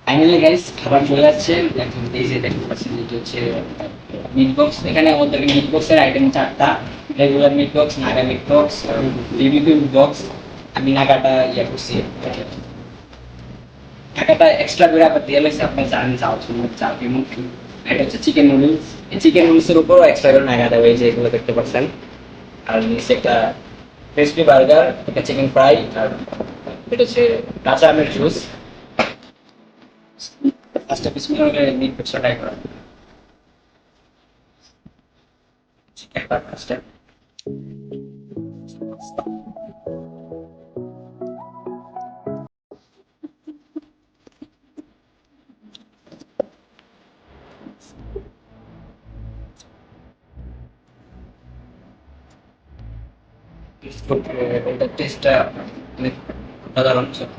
Finally guys খাবার চলে যাচ্ছে। এখন এই যে দেখতে পাচ্ছেন যেটা হচ্ছে মিট বক্স। এখানে আমাদের মিট বক্সের আইটেম 4টা: regular meat box, Naga meat box, BBQ box. আমি নাগাটা করছি, টাকাটা এক্সট্রা করে আবার দিয়ে লাগছে। আপনার জানেন চাল চাল কেমন। এটা হচ্ছে চিকেন নুডলস। এই চিকেন নুডলসের উপরও এক্সট্রা করে নাগা দেবে, এই যে এগুলো দেখতে পাচ্ছেন। আর নিচে একটা ক্রিসপি বার্গার, একটা চিকেন ফ্রাই, আর এটা হচ্ছে কাঁচা আমের জুস। ফার্স্টে বিসমিল্লাহ করে মিট বক্সটা ট্রাই করা। চিকেনটা ফার্স্টে এটার টেস্টটা অনেক সাধারণ ছিল।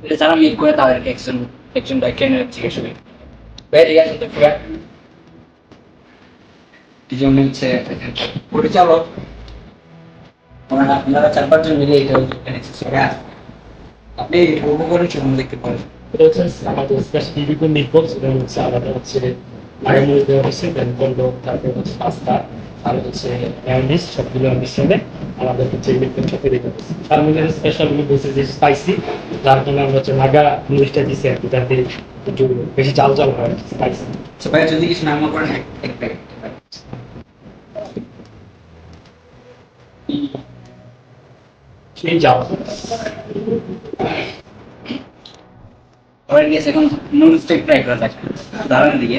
এটা যারা মিট করে তাদেরকে একজন একজন ট্রেনার জিজ্ঞেস করি, ভাই ঠিক আছে তো পুরা এই জন্য হচ্ছে পরিচালক ওনারা আপনারা 4-5 জন মিলে এটা আপনি উপকরণ সম্বন্ধে দেখতে পারেন। এটা হচ্ছে আমাদের স্পেশাল বিভিন্ন মিট বক্স। এটা হচ্ছে আলাদা হচ্ছে আগে মধ্যে দেওয়া হচ্ছে, দেন বললো তারপর হচ্ছে পাস্তা আর হচ্ছে ম্যায়োনিজ, সবগুলো মিশ্রণে আমাদের হচ্ছে মিট বক্সটা তৈরি করতেছে। তার মধ্যে স্পেশাল মিট বক্স যে স্পাইসি, যার জন্য আমরা হচ্ছে নাগা নুডলসটা দিচ্ছি আর কি, যাতে একটু বেশি জাল জাল হয় স্পাইসি। সবাই যদি কিছু নাম করেন এক প্যাকেট সেই জাল সবাই গেছে। এখন নুডলসটা ট্রাই করা যাক। দাঁড়ান দিকে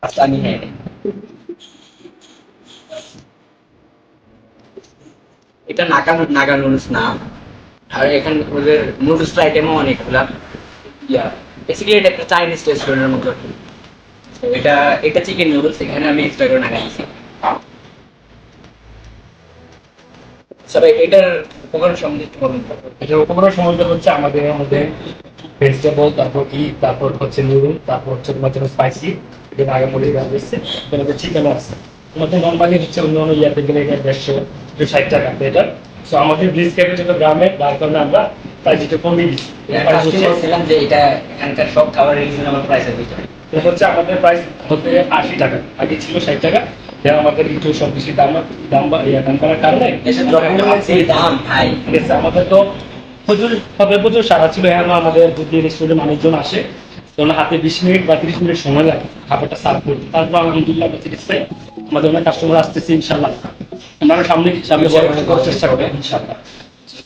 আচ্ছা আমি হ্যাঁ এটা নাগা নাগা নুডলস না। আর এখানে ওদের নুডলস আইটেমও অনেকগুলা। ইয়া বেসিক্যালি এটা একটা চাইনিজ রেস্টুরেন্টের মতো। এটা এটা চিকেন নুডলস, এখানে আমি এক্সট্রা করে নাগা দিচ্ছি। সবাই এটার উপকরণ সম্বন্ধে একটু বলুন। এটা উপকরণ সম্বন্ধে হচ্ছে আমাদের মধ্যে ভেজিটেবল, তারপর তারপর হচ্ছে নুডল, তারপর হচ্ছে তোমার জন্য স্পাইসি, এটা আগে মরিচ দেওয়া হয়েছে, এখানে চিকেনও আছে। আমাদের নর্মালি হচ্ছে অন্য অন্য ইয়াতে গেলে এটা 150-160 টাকা এটা। সো আমাদের ব্রিজ ক্যাপে যেটা গ্রামে, যার কারণে আমরা প্রাইস যেটা কমিয়ে দিচ্ছি। বলছিলাম যে এটা এখানকার সব খাবারের রিজনেবল প্রাইসের ভিতরে। এটা হচ্ছে আমাদের প্রাইস হতে 80 টাকা, আগে ছিল 60 টাকা। যেন আমাদের একটু সব কিছু দাম দাম করার কারণে দেশের দ্রব্যমূল্যের যে দাম ভাই, ঠিক আছে। আমাদের তো প্রচুর হবে, প্রচুর সারা ছিল। এখন আমাদের যদি রেস্টুরেন্টে মানুষজন আসে, তখন হাতে 20 মিনিট বা 30 মিনিট সময় লাগে খাবারটা সার্ভ করতে। তারপর আলহামদুলিল্লাহ আমরা চিকিৎসাই আমাদের অনেক কাস্টমার আসতেছে ইনশাল্লাহ। আমরা সামনে সামনে করার চেষ্টা করবো ইনশাল্লাহ।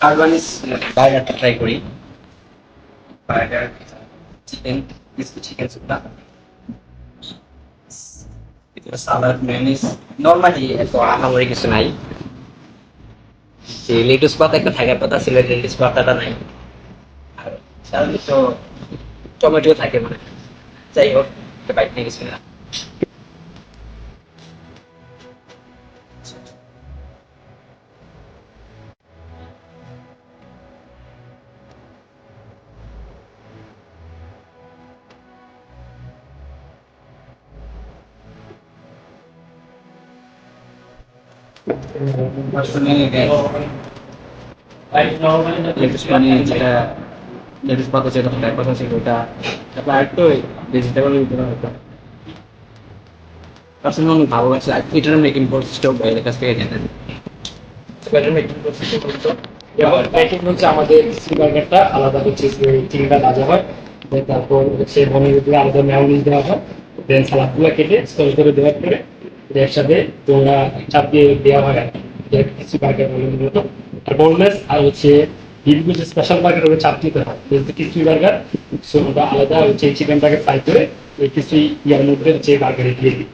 কার্বানিস বার্গারটা ট্রাই করি। বার্গার, চিকেন, চিকেন সুপটা, সালাদ, মেয়োনিজ। নরমালি এত আহামরি কিছু নাই। যে লেটুস পাতা একটা থাকার কথা ছিল, লেটুস পাতাটা নাই। আর সালাদে তো টমেটো থাকে মানে। যাই হোক, বাইক নিয়ে গেছি না। আসলে লেটুস মানে যেটা লেটুস পাতা যেটা থাকার কথা ছিল ওটা, তারপর আরেকটু ভেজিটেবল হতো। পার্সোনালি অনেক ভালো লাগছে। এটার মেকিং প্রসেসটাও বাইরের কাছ থেকে জানেন। এটার মেকিং প্রসেসটা বলতো, এবং মেকিং হচ্ছে আমাদের বার্গারটা আলাদা হচ্ছে চিকেনটা ভাজা হয়, তারপর হচ্ছে পনিরের উপরে আলাদা মেয়োনিজ দেওয়া হয়, দেন সালাদগুলো কেটে স্কোয়ার করে দেওয়ার পরে একসাথে তোমরা চাপ দিয়ে দেওয়া হয় আর কি। কিছু বার্গার বলে মূলত। আর বোনলেস আর হচ্ছে বিভিন্ন যে স্পেশাল বার্গার ওগুলো চাপ দিতে হয়, যেহেতু কিছু বার্গার সো ওটা আলাদা হচ্ছে চিকেনটাকে ফ্রাই করে ওই কিছু ইয়ার মধ্যে হচ্ছে বার্গারে দিয়ে দিই,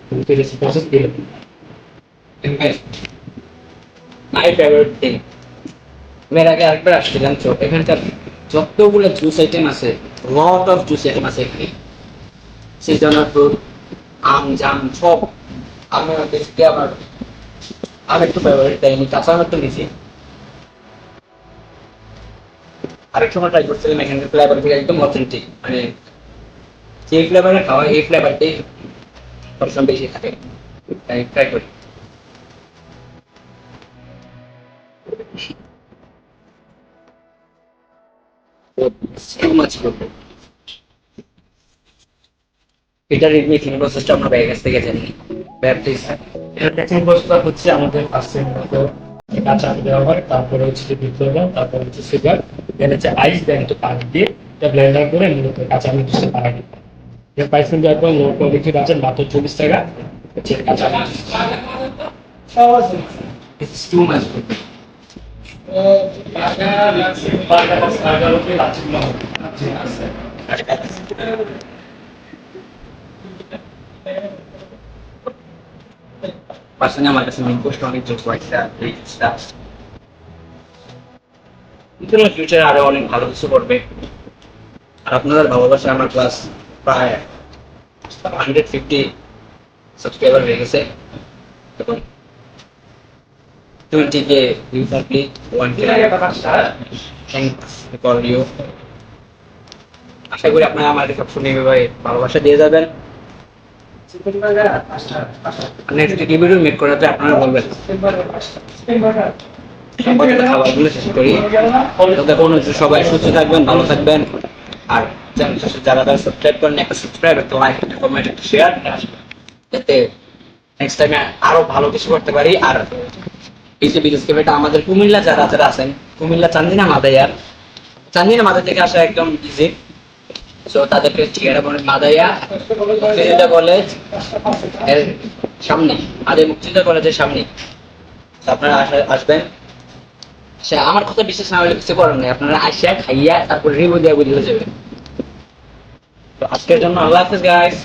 প্রসেস দিয়ে দিই। মাই ফেভারিট থিং, আমি এর আগে আরেকবার আসছিলাম। তো এখানকার যতগুলো জুস আইটেম আছে, লট অফ জুস আইটেম আছে এখানে। সিজনাল ফ্রুট, আম জাম সব। আমি বেসিক্যালি আমার আরেকটু ফেভারিট, তাই আমি কাঁচা আম একটু নিয়েছি। আরেক সময় ট্রাই করছিলাম এখানকার ফ্লেভার থেকে একদম অথেন্টিক, মানে যে ফ্লেভারে খাওয়া এই ফ্লেভারটাই সবসময় বেশি থাকে। তাই ট্রাই করি। so much good. এটা রিডমি থিং প্রসেসটা আমরা ব্যাগের কাছ থেকে জানি ব্যাপটিস এর টেকিং প্রসেসর হচ্ছে আমাদের ফার্স্টে মূলত কাঁচা আম দেওয়া হয়, তারপরে হচ্ছে যে দুধ দেওয়া, তারপরে হচ্ছে সুগার, দেন হচ্ছে আইস, দেন একটু পানি দিয়ে এটা ব্লেন্ডার করে মূলত কাঁচা আমের জুসে বানাই। এর প্রাইসিং দেওয়ার পর লো কোয়ালিটি আছে মাত্র 24 টাকা হচ্ছে কাঁচা আমের juice. It's too much good. Personally আমার কাছে মেইন কোর্সটা অনেক জোস লাগছে এই স্টাফ ইন্টারনাল ফিউচারে আরো অনেক ভালো কিছু করবে। আর আপনাদের ভালোবাসা আমার ক্লাস প্রায় 150 সাবস্ক্রাইবার হয়ে গেছে এখন 20k view complete 1k thanks for you। আশা করি আপনারা আমাদের সব শুনে ভাই ভালোবাসা দিয়ে যাবেন। নেক্সট ভিডিও মেক করাতে আপনারা বলবেন খাবারগুলো শেষ করি। ততক্ষণ সবাই সুস্থ থাকবেন, ভালো থাকবেন। আর যারা যারা সাবস্ক্রাইব করেন একটা সাবস্ক্রাইব, একটা লাইক, একটা কমেন্ট, একটা শেয়ার, যাতে নেক্সট টাইমে আরো ভালো কিছু করতে পারি। আর এই যে বিদেশ ক্যাফেটা আমাদের কুমিল্লা যারা যারা আছেন, কুমিল্লা চান্দিনা মাদাইয়ার, চান্দিনা মাদাই থেকে আসা একদম ইজি। সো তাদেরকে ঠিকানা বলে মাদাইয়া মুক্তিযোদ্ধা কলেজ এর সামনে, আদের মুক্তিযোদ্ধা কলেজের সামনে। আপনারা আসবেন। সে আমার কথা বিশ্বাস না হলে কিছু করার নেই, আপনারা আসিয়া খাইয়া তারপর রিভিউ দেওয়া বুঝে যাবেন। তো আজকের জন্য আল্লাহ হাফেজ গাইস।